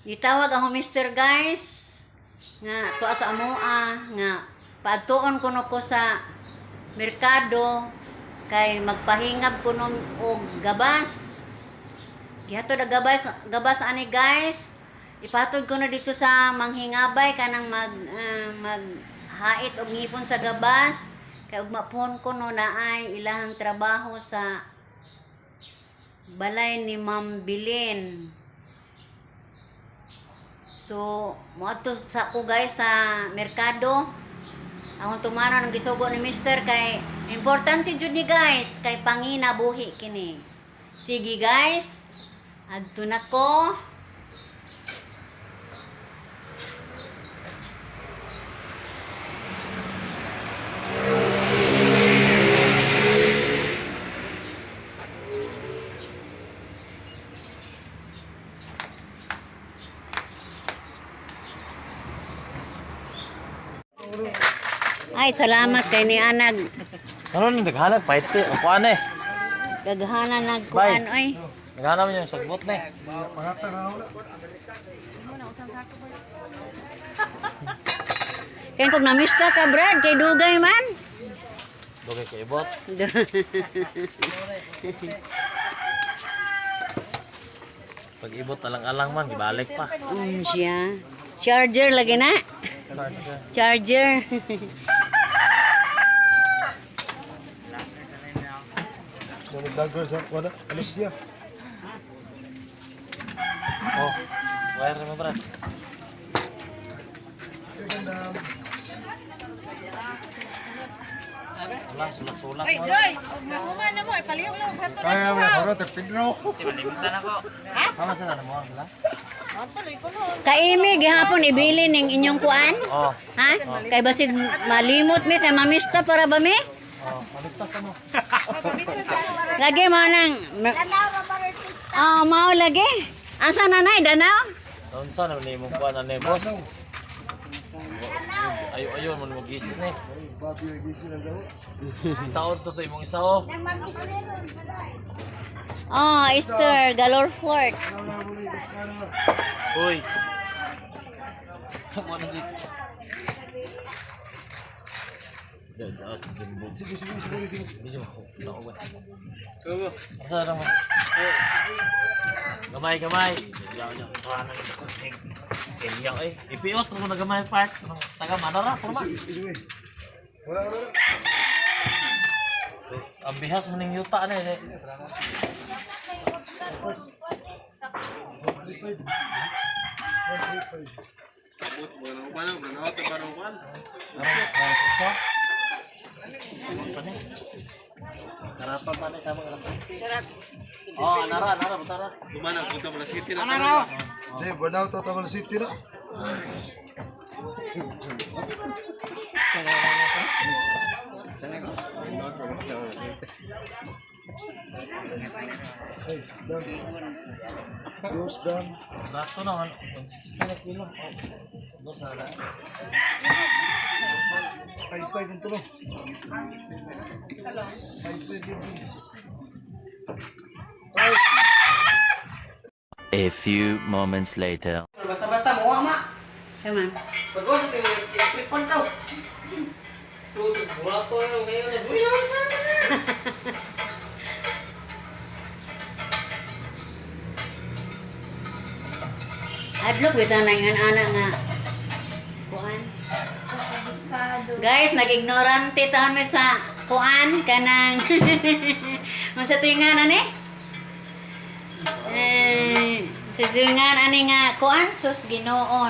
Gitawag ako Mr. guys nga tuwa sa amoa nga paadtuon kuno ko sa merkado kay magpahingab kuno og gabas. Gihatod ang gabas ani guys. Ipatod ko na dito sa manghingabay kanang maghait og ngipon sa gabas kay ug mapon ko no naay ilahang trabaho sa balay ni Ma'am Bilin. So, moadto sa ko guys sa merkado. Akong tumano ng gisugo ni Mister kay importante jud ni guys kay pangina buhi kini. Sige guys, adto na ko. Ay, salamat kay ni Anag. Ano nang naghanap pa ito? Ang kuan eh. Daghanan nagkuan oy. Naghanap mo yung sagbot na eh. Kaya kung namista ka Brad, kay dugay man. Dugay kay ibot. Pag ibot alang-alang man, gibalik pa. Siya. Charger lagi na. Charger. Yung dagger sa wala, alis niya. Oh, wire mo Brad. Wala, sulat-sulat mo. Joy, mahuman na mo, ipaliyong mo, hato na Kaya to mo, ha. ako tagpidro. Kasi malimutan ako. Ha? Tama sa mo sila? Tuloy ko no. Kaimi gihapon ibili ning inyong kuan? Oh, Ha? Kay basig malimot mi kay mamista para ba mi? oh, malista sa mo. Lagi mo nang mao lagi. Asa nanay danaw? Doon sa naman ni mong kuan na boss. Ayo mo mag-isip na eh. Taon to imong isa oh. Oh, Easter Galore Fort. Uy. Ano dito? Sige, sige, sige. Medyo nakuha. Asa lang mo? Gamay. Kanya eh. Ipiot ko na gamay part. Taga manara porma. Sige. Wala. Ang bihas mo ning yuta na eh. Karapan pa na sama kelas. Oh, nara, betara. Gimana kita bola City na? Hindi, banaw to Tamal City na. Hey, done. Yours done. Dato naman. Sila kilo. Dos na lang. Pay kung tulo. A few moments later. Basta-basta mo ama. Come on. Pagod yung tripon daw. So, burato yung ngayon na. Uy, naman sana na. Adlok bitaw na ingan ana nga kuan. Guys, nag-ignorante taon mi sa kuan kanang unsa tuingan ani? Sa tuingan ani nga kuan sus Ginoo.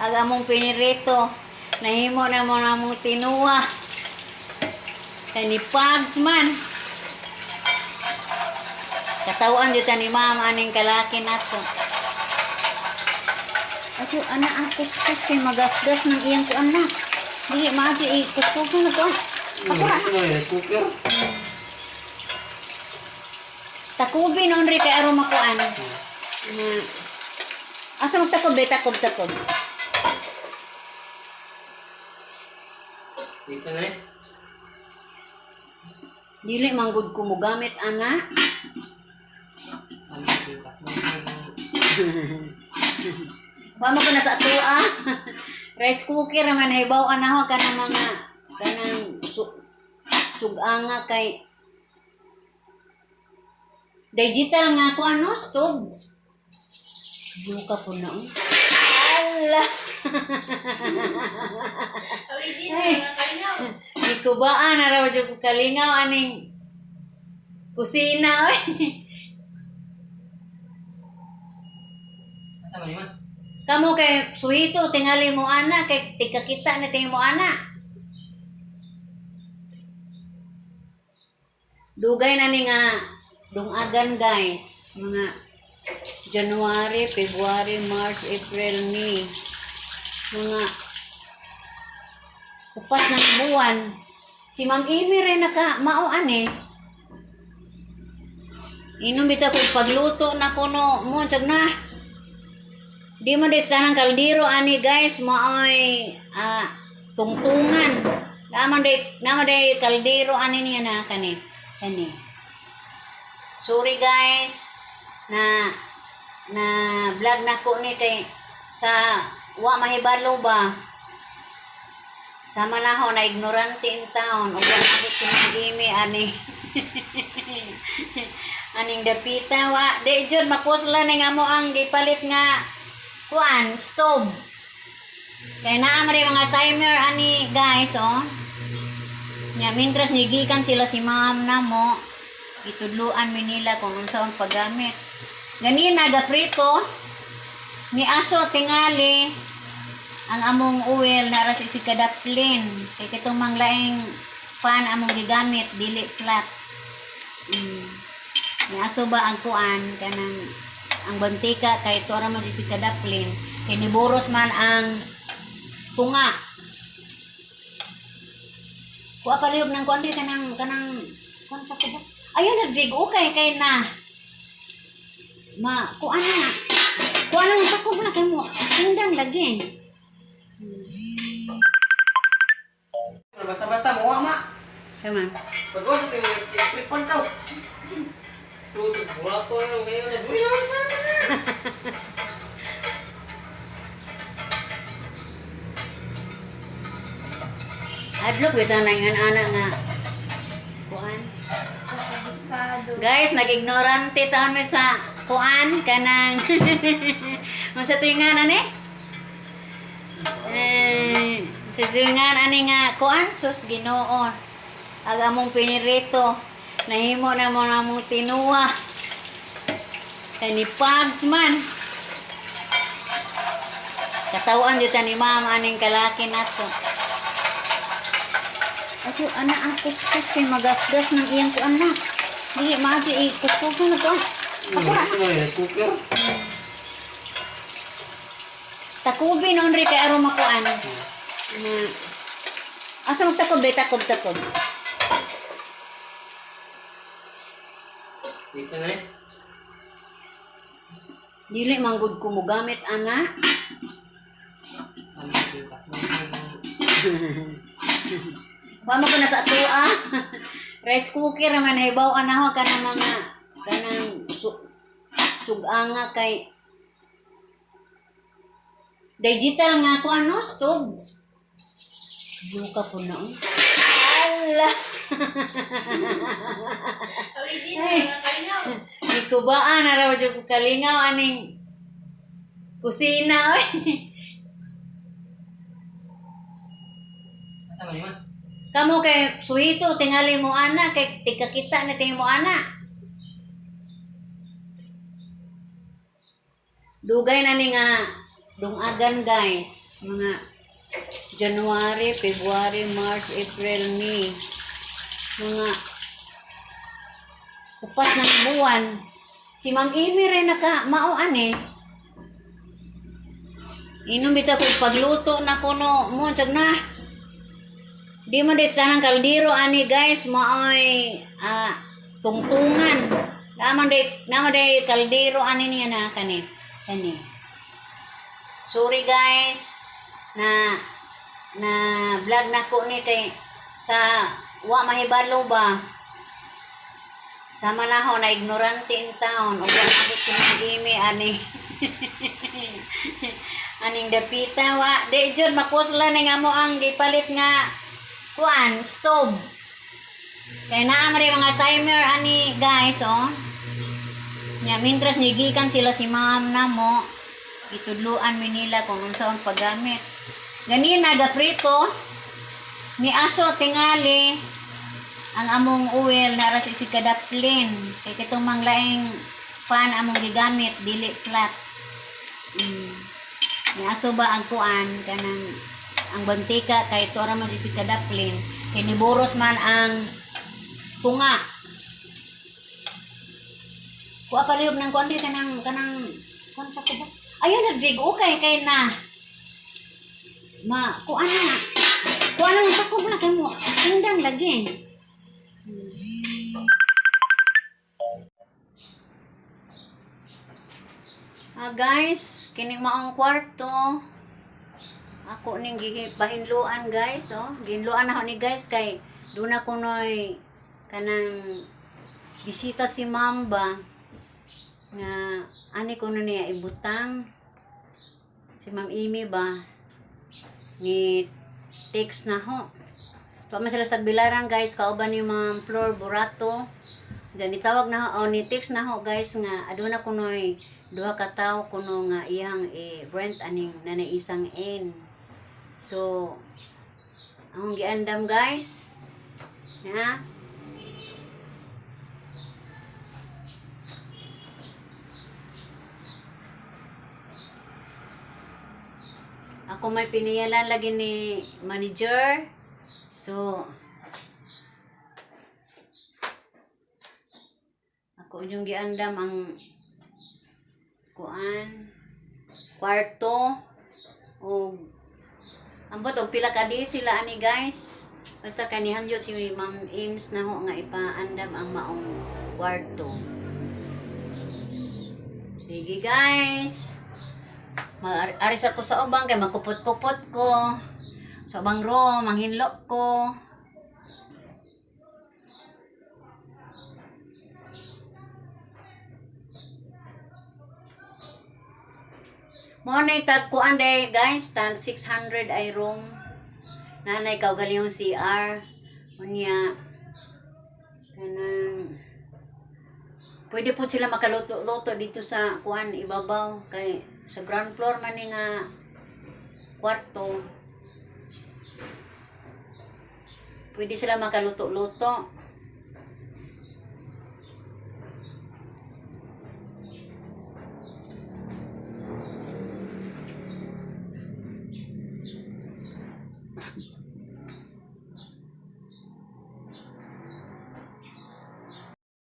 Ag among pinirito nahimo na mo namong tinuwa. Kay ni Pags man. Katawan jud ta ni ma'am aning kalaki nato. Ato anak ang kuskus kay magasgas ng iyang ko anak. Dili maaji kuskus na to. Kapura. Cooker. Takubi noon ri kay aron makuan. Asa magtakob be takob. Minsan na eh. Dili manggod ko mo gamit ana. Wa mo ko na sa tuwa. Rice cooker naman hibaw ana ho kana mga kanang suganga kay digital nga ko ano stove. Buka po na. Ala. Di ko ba na raw jud ko kalingaw aning kusina oy. Asa man ni ma? Kamu kay suhito tingali mo ana kay tigkakita na tingin mo ana. Dugay na ni nga dungagan guys, mga January, February, March, April, May. Mga upat ng buwan. Si Ma'am Amy rin naka mauan eh. Inom bita ko pagluto na kuno mo tag na. Di man dit tanang kaldero ani guys maoy tungtungan. Naman day kaldero ani niya na kani. Sorry guys na vlog na ko ni kay sa wa mahibalo ba. Sama na ho na ignorante in town ug abot si Amy ani. Aning dapita wa di jud mapusla ni nga mo ang gipalit nga kuan stove. Kay naa man mga timer ani guys oh. Nya mintras nigikan sila si ma'am na mo itudluan mi nila kung unsaon paggamit. Ganina gaprito ni aso tingali ang among oil na ras si kadaplin kay kitong manglaing pan among gigamit dili flat. Ni aso ba ang kuan kanang ang bantika kay tora man si kadaplin kay niburot man ang tunga. Kuha palihog ng kuan kanang kuan pa ko ba? Ayun nagdig kay na kuan na. Kuan na pa ko na kay mo. Tindang lagi. Basta-basta mo ma. Kama. Pagod ito yung tripon daw. Sulit, burato yung ngayon na. Uy, naman sana na. Adlok bitaw na yung anak nga. Kuan. Guys, nag-ignorante taon mi sa kuan kanang unsa tuingan ani? Sa tuingan ani nga kuan sus Ginoo. Ag among pinirito. Nahimo na mo namong tinuwa. Kay ni Pags man. Katawan jud ni ma'am aning kalaki nato. Ako anak ang kuskus kay magasgas ng iyang ko anak. Dili maaji kuskus na to. Ako na. Cooker. Takubi noon rin kay aron makuan. Asa magtakob be takob. Dito na eh. Dili manggod ko mo gamit ana. Ano kita? Wa mo ko na sa tuwa. Rice cooker naman hibaw ana ho kanang mga kanang suganga kay digital nga ko ano stove. Buka po na. Ala. Di ko ba na raw jud ko kalingaw aning kusina oy. Asa man ni ma? Kamu kay suhito tingali mo ana kay tigkakita na tingin mo ana. Dugay na ni nga dungagan guys, mga January, February, March, April, May. Mga upat ng buwan. Si Ma'am Amy rin naka mauan eh. Inom bitaw ko pagluto na kuno mo tag na. Di man dit tanang kaldero ani guys maoy tungtungan. Naman day kaldero ani niya na kani. Sorry guys na vlog na ko ni kay sa wa mahibalo ba. Sama na ho na ignorante in town ug abot si Amy ani. Aning dapita wa. Di jud mapusla ni nga mo ang gipalit nga kuan, stove. Kaya naa man rin mga timer ani guys, oh. Nya mintras nigikan sila si ma'am na mo, itudluan mi nila kung unsa ang paggamit. Ganina gaprito ni aso tingali ang among oil na ras si kadaplin. Kay kitong manglaing pan among gigamit dili flat. Ni aso ba ang kuan kanang ang bantika kay tora man si kadaplin. Kay niburot man ang tunga. Kuha pa liyog ng kundi kanang konta ko ba? Ayun nagdig okay kay na. Kuha na takob na kay mo. Tindang lagi. Guys, kining maong kwarto. Ako ning gipahinluan guys, oh. Ginluan ako ni guys kay doon ako noy kanang bisita si Mamba nga ani ko na niya ibutang si Ma'am Amy ba ni text na ho. Tuwa man sila sa tagbilaran guys, kauban ni Ma'am Flor Burato. Diyan itawag na ho, ni text na ho guys nga aduna kunoy duha ka tawo kuno nga iyang rent aning nanay isang N. So ang giandam guys. Ha? Ako may piniyalan lagi ni manager. So, ako yung giandam ang kuan, kwarto, o ambot og pila ka di sila ani guys. Basta kanihan yun si Ma'am Ames na ho nga ipaandam ang maong kwarto. Sige guys. Aris ako sa ubang kay magkupot-kupot ko. Sa ubang room, manghinlok ko. Mo na tag kuan day guys, tag 600 ay room. Nanay kaw galing yung CR. Unya kanang pwede po sila makaluto-luto dito sa kuan ibabaw kay sa ground floor man ni nga kwarto. Pwede sila makaluto-luto.